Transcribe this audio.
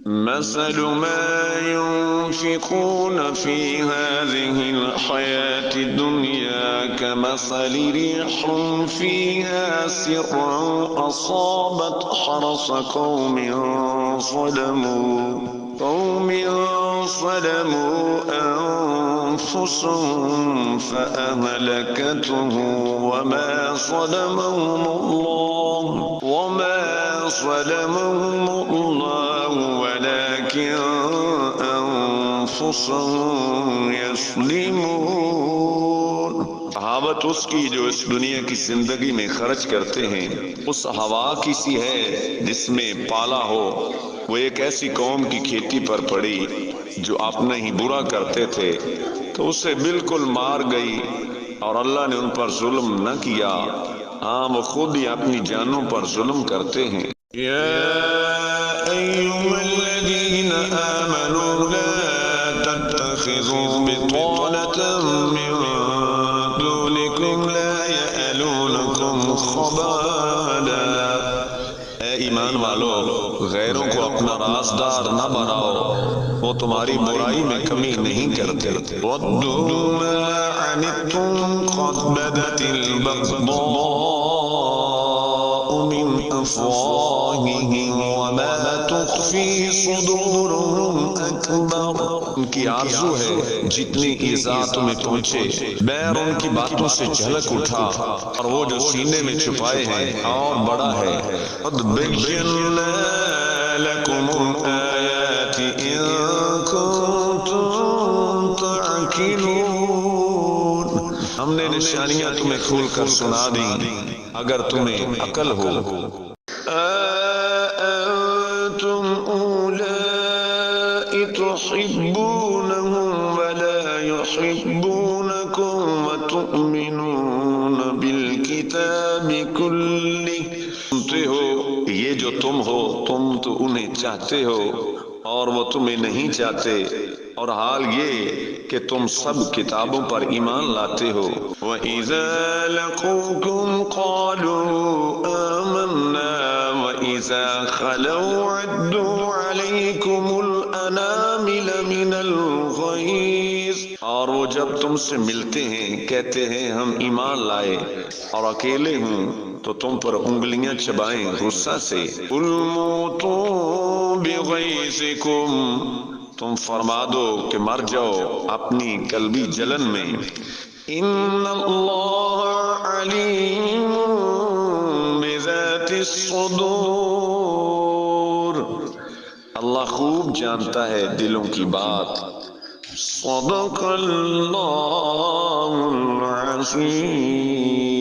مثل ما ينفقون في هذه الحياة الدنيا كمثل ريح فيها سر أصابت حرث قوم صلموا أنفسهم فأهلكته وما صلمهم الله ولكن أنفسهم يظلمون۔ صحابت اس کی جو اس دنیا کی زندگی میں خرچ کرتے ہیں اس ہوا کی سی ہے جس میں پالا ہو۔ وہ ایک ایسی قوم کی کھیتی پر پڑی جو اپنا ہی برا کرتے تھے تو اسے بالکل مار گئی، اور اللہ نے ان پر ظلم نہ کیا، ہاں وہ خود ہی اپنی جانوں پر ظلم کرتے ہیں۔ یا ایھا الذین آمنوا لا تتخذوا بطانة من دونکم لا یألونکم خبالا۔ اے ایمان والو، غیروں کو اپنا رازدار نہ بناؤ، وہ تمہاری برائی میں کمی نہیں کرتے۔ وَدُّوا مَا عَنِتُّمْ قَدْ بَدَتِ الْبَغْضَاءُ مِنْ أَفْوَاهِهِمْ وَمَا تُخْفِي صُدُورُهُمْ أَكْبَرُ۔ ان کی آرزو ہے جتنی ایذا تمہیں پہنچے، بیر ان کی باتوں سے جھلک اٹھا، اور وہ جو سینے میں چھپائے ہیں اور بڑا ہے۔ قَدْ بَيَّنَّا لَكُمُ الْآيَاتِ إِن كُنتُمْ تَعْقِلُونَ۔ ہم نے نشانیاں تمہیں کھول کر سنا دیں اگر تمہیں عقل ہو۔ أَأَنتُمْ أُولَئِكَ تُحِبُّونَهُمْ وَلَا يُحِبُّونَكُمْ وَتُؤْمِنُونَ بِالْكِتَابِ كُلِّهِ۔ سنتے ہو یہ جو تم ہو، تم تو انہیں چاہتے ہو اور وہ تمہیں نہیں چاہتے، اور حال یہ کہ تم سب کتابوں پر ایمان لاتے ہو۔ وَإِذَا لَقُوكُمْ قَالُوا آمَنَّا وَإِذَا خَلَوْا عَدُّوا عَلَيْكُمُ الْأَنَامِلَ مِنَ الْغَيْظِ۔ اور وہ جب تم سے ملتے ہیں کہتے ہیں ہم ایمان لائے، اور اکیلے ہوں تو تم پر انگلیاں چبائیں غصہ سے۔ قُلْ مُوتُوا بِغَيْظِكُمْ، تم فرما دو کہ مر جاؤ اپنی قلبی جلن میں۔ ان اللہ علیم بذات الصدور، اللہ خوب جانتا ہے دلوں کی بات۔ صدق اللہ العظیم۔